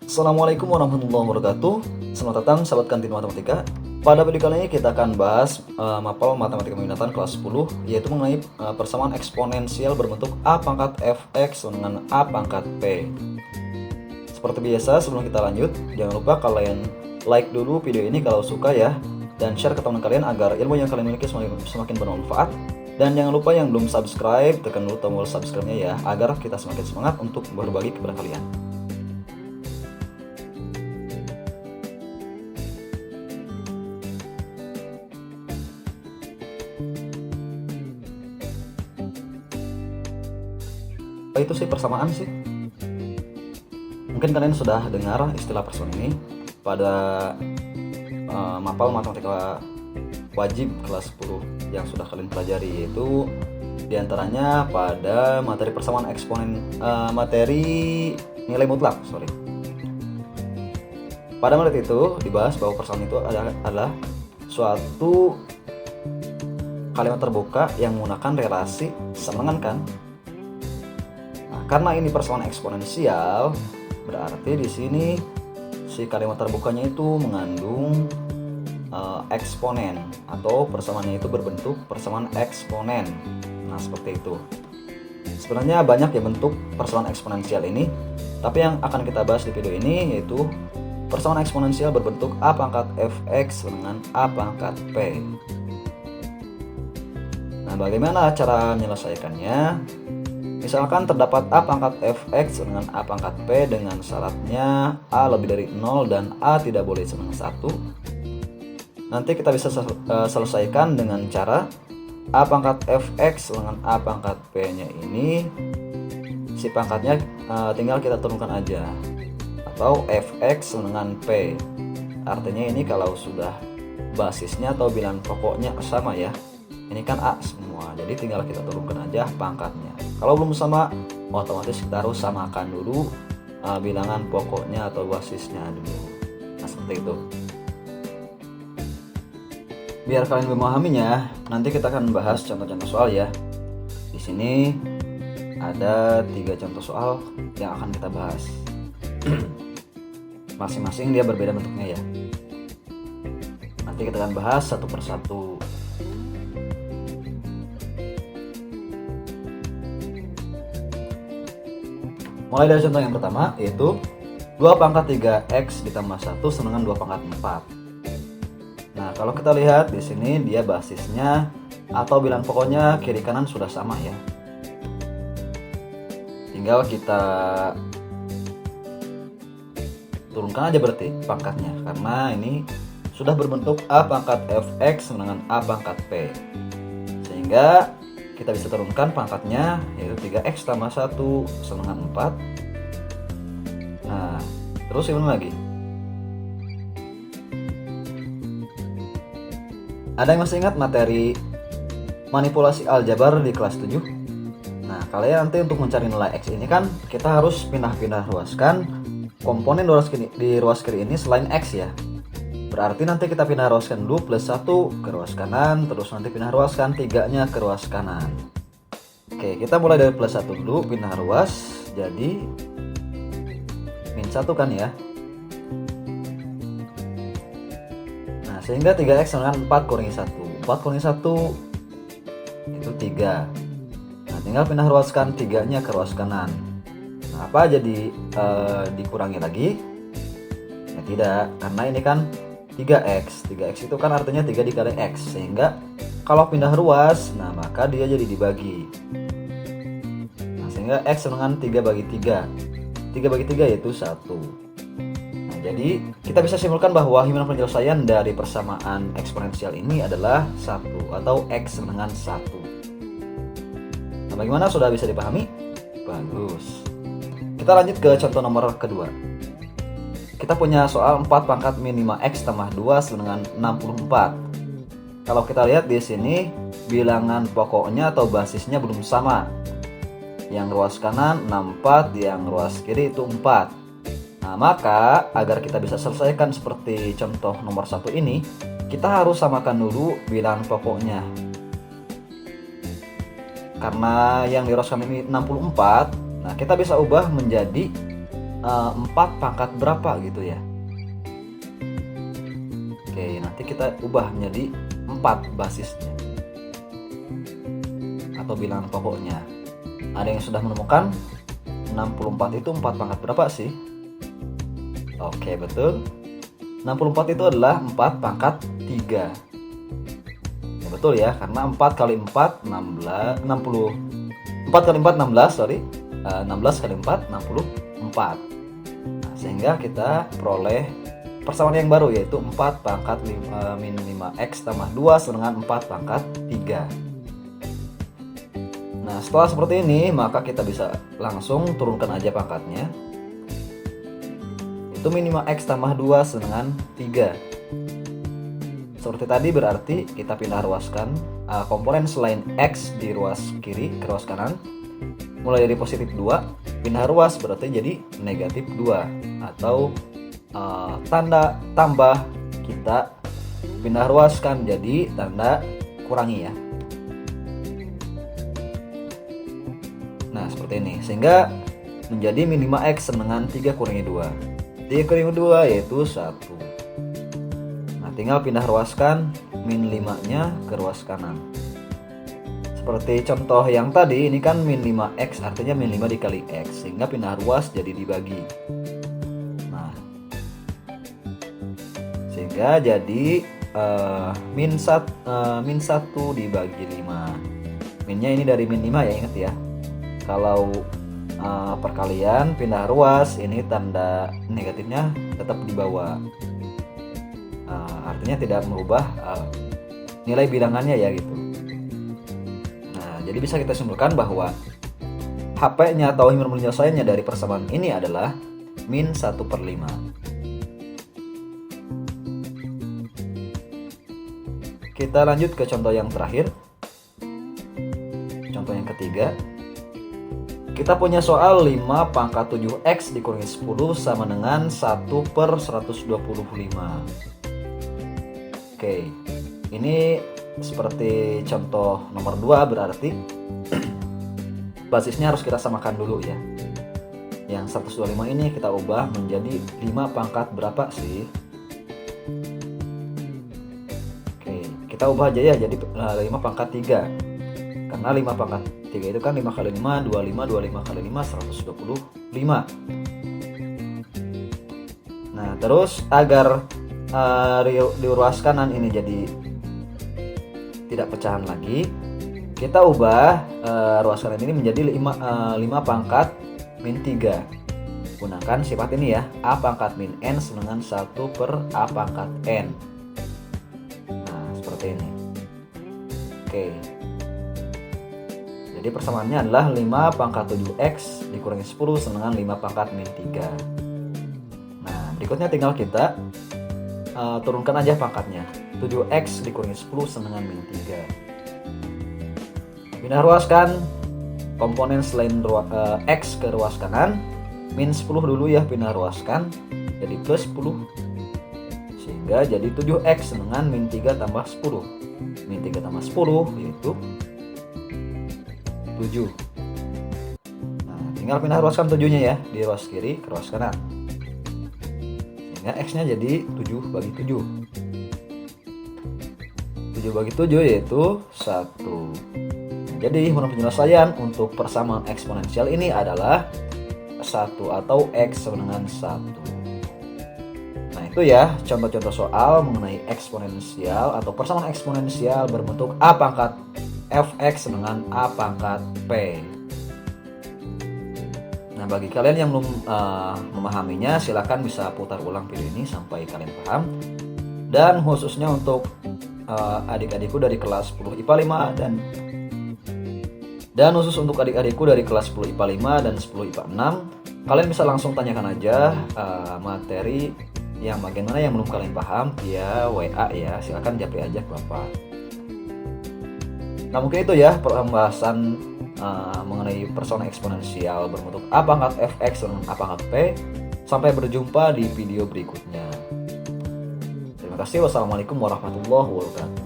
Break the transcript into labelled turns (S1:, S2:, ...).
S1: Assalamualaikum warahmatullahi wabarakatuh. Selamat datang sahabat kantin matematika. Pada video kali ini kita akan bahas mapel matematika peminatan kelas 10, yaitu mengenai persamaan eksponensial berbentuk a pangkat fx dengan a pangkat p. Seperti biasa, sebelum kita lanjut, jangan lupa kalian like dulu video ini kalau suka ya, dan share ke teman kalian agar ilmu yang kalian miliki semakin bermanfaat. Dan jangan lupa yang belum subscribe, tekan dulu tombol subscribe-nya ya, agar kita semakin semangat untuk berbagi kepada kalian. Apa itu sih persamaan sih? Mungkin kalian sudah dengar istilah persamaan ini pada mapel matematika wajib kelas 10 yang sudah kalian pelajari, yaitu diantaranya pada materi persamaan eksponen, materi nilai mutlak. Pada materi itu dibahas bahwa persamaan itu adalah suatu kalimat terbuka yang menggunakan relasi sama dengan kan. Karena ini persamaan eksponensial, berarti di sini si kalimat terbukanya itu mengandung eksponen, atau persamaannya itu berbentuk persamaan eksponen. Nah, seperti itu. Sebenarnya banyak ya bentuk persamaan eksponensial ini, tapi yang akan kita bahas di video ini yaitu persamaan eksponensial berbentuk a pangkat fx dengan a pangkat p. Nah, bagaimana cara menyelesaikannya? Misalkan terdapat a pangkat fx dengan a pangkat p dengan syaratnya a lebih dari 0 dan a tidak boleh sama dengan 1. Nanti kita bisa selesaikan dengan cara a pangkat fx dengan a pangkat p nya ini, si pangkatnya tinggal kita turunkan aja, atau fx dengan p. Artinya ini kalau sudah basisnya atau bilangan pokoknya sama ya, ini kan a semua, jadi tinggal kita turunkan aja pangkatnya. Kalau belum sama, otomatis kita harus samakan dulu bilangan pokoknya atau basisnya dulu. Nah, seperti itu. Biar kalian memahaminya, nanti kita akan bahas contoh-contoh soal ya. Di sini ada 3 contoh soal yang akan kita bahas. Masing-masing dia berbeda bentuknya ya. Nanti kita akan bahas satu persatu. Mulai dari contoh yang pertama, yaitu 2 pangkat 3x ditambah 1 sama dengan 2 pangkat 4. Nah, kalau kita lihat di sini dia basisnya atau bilangan pokoknya kiri kanan sudah sama ya. Tinggal kita turunkan aja berarti pangkatnya, karena ini sudah berbentuk a pangkat fx dengan a pangkat p. Sehingga kita bisa turunkan pangkatnya, yaitu 3x tambah 1 sama dengan 4. Nah, terus gimana lagi? Ada yang masih ingat materi manipulasi aljabar di kelas 7? Nah, kalian nanti untuk mencari nilai x ini kan kita harus pindah-pindah ruaskan komponen di ruas kiri ini selain x ya. Berarti nanti kita pindah ruaskan dulu, plus 1 ke ruas kanan, terus nanti pindah ruaskan 3-nya ke ruas kanan. Oke, kita mulai dari plus 1 dulu, pindah ruas, jadi min 1 kan ya. Nah, sehingga 3x dengan 4 kurangi 1. 4 kurangi 1 itu 3. Nah, tinggal pindah ruaskan 3-nya ke ruas kanan. Nah, apa jadi dikurangi lagi? Ya tidak, karena ini kan 3x. 3x itu kan artinya 3 dikali x, sehingga kalau pindah ruas, nah maka dia jadi dibagi. Nah, sehingga x dengan 3 bagi 3. 3 bagi 3 yaitu 1. Nah, jadi kita bisa simpulkan bahwa himpunan penyelesaian dari persamaan eksponensial ini adalah 1 atau x dengan 1. Nah, bagaimana, sudah bisa dipahami? Bagus. Kita lanjut ke contoh nomor kedua. Kita punya soal 4 pangkat min 5x tambah 2 sama dengan 64. Kalau kita lihat di sini bilangan pokoknya atau basisnya belum sama. Yang ruas kanan 64, yang ruas kiri itu 4. Nah, maka agar kita bisa selesaikan seperti contoh nomor 1 ini, kita harus samakan dulu bilangan pokoknya. Karena yang di ruas kanan ini 64, nah kita bisa ubah menjadi 4 pangkat berapa gitu ya. Oke, nanti kita ubah menjadi 4 basisnya atau bilangan pokoknya. Ada yang sudah menemukan 64 itu 4 pangkat berapa sih? Oke, betul. 64 itu adalah 4 pangkat 3. Ya, betul ya, karena 4 kali 4 16, 60. 4 kali 4 16, sorry. 16 kali 4 64. Nah, sehingga kita peroleh persamaan yang baru, yaitu 4 pangkat min 5x tambah 2 dengan 4 pangkat 3. Nah, setelah seperti ini, maka kita bisa langsung turunkan aja pangkatnya. Itu min 5x tambah 2 dengan 3. Seperti tadi, berarti kita pindah ruaskan komponen selain x di ruas kiri ke ruas kanan. Mulai dari positif 2, pindah ruas berarti jadi negatif 2. Atau tanda tambah kita pindah ruaskan jadi tanda kurangi ya. Nah, seperti ini. Sehingga menjadi min 5x dengan 3 kurangi 2. 3 kurangi 2 yaitu 1. Nah, tinggal pindah ruaskan min 5-nya ke ruas kanan. Seperti contoh yang tadi, ini kan min 5x, artinya min 5 dikali x. Sehingga pindah ruas jadi dibagi. Nah, sehingga jadi min 1 dibagi 5. Minnya ini dari min 5 ya, ingat ya. Kalau perkalian pindah ruas, ini tanda negatifnya tetap di bawah. Artinya tidak merubah nilai bilangannya ya gitu. Nah, jadi bisa kita simpulkan bahwa HP-nya atau himpunan penyelesaiannya dari persamaan ini adalah min 1/5. Kita lanjut ke contoh yang terakhir. Contoh yang ketiga. Kita punya soal 5 pangkat 7x dikurangi 10 sama dengan 1/125. Oke, ini seperti contoh nomor 2, berarti basisnya harus kita samakan dulu ya. Yang 125 ini kita ubah menjadi 5 pangkat berapa sih? Oke, kita ubah aja ya jadi 5 pangkat 3. Karena 5 pangkat 3 itu kan 5 kali 5, 25, 25 kali 5, 125. Nah, terus agar di ruas kanan ini jadi tidak pecahan lagi, kita ubah ruas kanan ini menjadi 5 pangkat min 3. Gunakan sifat ini ya, a pangkat min n dengan 1/a pangkat n. Nah, seperti ini. Oke. Jadi persamaannya adalah 5 pangkat 7x dikurangi 10 sama dengan 5 pangkat min 3. Nah, berikutnya tinggal kita turunkan aja pangkatnya. 7x dikurangi 10 sama dengan min 3. Pindah ruaskan komponen selain x ke ruas kanan. Min 10 dulu ya, pindah ruaskan jadi plus 10. Sehingga jadi 7x dengan min 3 tambah 10. Min 3 tambah 10 yaitu 7. Nah, tinggal pindah ruaskan 7-nya ya di ruas kiri ke ruas kanan. Sehingga x-nya jadi 7 bagi 7. 7 bagi 7 yaitu 1. Nah, jadi himpunan penyelesaian untuk persamaan eksponensial ini adalah 1 atau x sama dengan 1. Nah, itu ya contoh-contoh soal mengenai eksponensial atau persamaan eksponensial berbentuk a pangkat fx dengan a pangkat p. Nah, bagi kalian yang belum memahaminya, silakan bisa putar ulang video ini sampai kalian paham. Dan khususnya untuk adik-adikku dari kelas 10 IPA 5 dan khusus untuk adik-adikku dari kelas 10 IPA 5 dan 10 IPA 6, kalian bisa langsung tanyakan aja materi yang bagian mana yang belum kalian paham via WA ya. Silakan japri aja ke Bapak. Nah, mungkin itu ya pembahasan mengenai persamaan eksponensial berbentuk a pangkat fx dan a pangkat p. Sampai berjumpa di video berikutnya. Terima kasih. Wassalamualaikum warahmatullahi wabarakatuh.